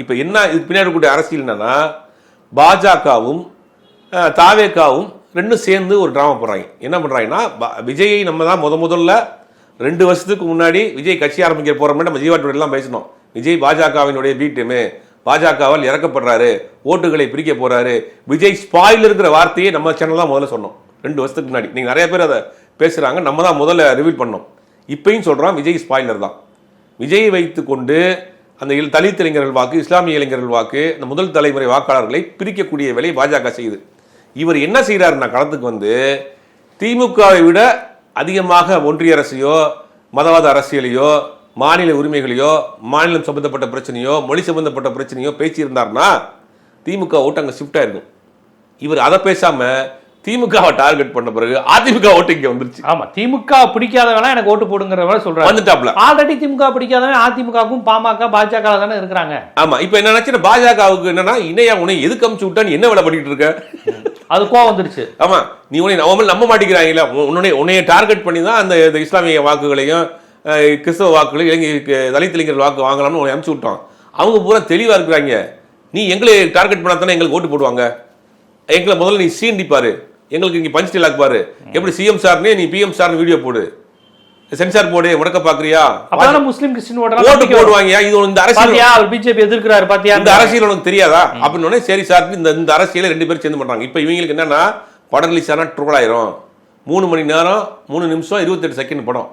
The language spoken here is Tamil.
இப்போ என்ன இதுக்கு பின்னாடி கூடிய அரசியல் என்னன்னா பாஜகவும் தாவேக்காவும் ரெண்டும் சேர்ந்து ஒரு ட்ராமா போடுறாங்க. என்ன பண்ணுறாங்கன்னா விஜயை நம்ம தான் முதல்ல 2 வருஷத்துக்கு முன்னாடி விஜய் கட்சி ஆரம்பிக்க போகிற மாதிரி நம்ம ஜீவாட்டோடலாம் பேசினோம். விஜய் பாஜகவினுடைய பி டீமு, பாஜகவால் இறக்கப்படுறாரு, ஓட்டுகளை பிரிக்க போகிறாரு, விஜய் ஸ்பாயில் இருக்கிற வார்த்தையை நம்ம சேனல் தான் முதல்ல சொன்னோம் 2 வருஷத்துக்கு முன்னாடி. நீங்கள் நிறைய பேர் அதை பேசுகிறாங்க, நம்ம தான் முதல்ல ரிவீல் பண்ணோம். இப்பயும் சொல்கிறோம் விஜய் ஸ்பாயிலர் தான். விஜயை வைத்து கொண்டு அந்த தலித் இளைஞர்கள் வாக்கு, இஸ்லாமிய இளைஞர்கள் வாக்கு, இந்த முதல் தலைமுறை வாக்காளர்களை பிரிக்கக்கூடிய வேலையை பாஜக செய்யுது. இவர் என்ன செய்கிறாருன்னா களத்துக்கு வந்து திமுகவை விட அதிகமாக ஒன்றிய அரசையோ மதவாத அரசியலையோ மாநில உரிமைகளையோ மாநிலம் சம்பந்தப்பட்ட பிரச்சனையோ மொழி சம்பந்தப்பட்ட பிரச்சனையோ பேசியிருந்தார்னா திமுக ஓட்டு அங்கே ஷிஃப்ட் ஆயிருக்கும். இவர் அதை பேசாம திமுகவை டார்கெட் பண்ண பிறகு அதிமுக ஓட்டு இங்க வந்துருச்சு. ஆமா, திமுக பிடிக்காதவனா எனக்கு ஓட்டு போடுங்கிற மாதிரி சொல்றாரு. வந்துட்டாப்ல. ஆல்ரெடி திமுக பிடிக்காதவன் அதிமுகவுக்கும் பாமக பாஜக தானே இருக்கிறாங்க. ஆமா, இப்ப என்ன நினைச்சு பாஜகவுக்கு என்னன்னா இணையா உன்னை எதுக்கு அமுச்சு விட்டா என்ன வேலை பண்ணிட்டு இருக்க, அது கோவம் வந்துருச்சு. ஆமா, நீ உன்னை நம்ப மாட்டேங்கிறாங்களா, உன்னைய டார்கெட் பண்ணி தான் அந்த இஸ்லாமிய வாக்குகளையும் கிறிஸ்தவ வாக்குகளையும் இளைஞருக்கு தலித் இளைஞர்கள் வாக்கு வாங்கலாம்னு உன்னை அமுச்சு விட்டோம். அவங்க பூரா தெளிவா இருக்கிறாங்க. நீ எங்களை டார்கெட் பண்ணா தானே எங்களுக்கு ஓட்டு போடுவாங்க. எங்களை முதல்ல நீ சீண்டிப்பாரு, எங்களுக்கு இங்க பஞ்ச் டீலாக் பாரு, எப்படி சிஎம் சார்னே நீ பிஎம் சார்னு வீடியோ போடு, சென்சார் போடு, முடக்க பாக்குறியா, அப்பதான் முஸ்லிம் கிறிஸ்டியன் ஓட்டு போடுவாங்க. இது இந்த அரசியல் பிஜேபி எதிர்க்கிறாரு பாத்தியா, இந்த அரசியல் உனக்கு தெரியாதா அப்படின்னு சரி சார் இந்த அரசியலை 2 பேரும் சேர்ந்து பண்றாங்க. இப்ப இவங்களுக்கு என்னன்னா படம் ரிலீஸ் ஆனா ட்ரோல் ஆயிரும். 3 மணி நேரம் 3 நிமிஷம் 28 செகண்ட் படம்.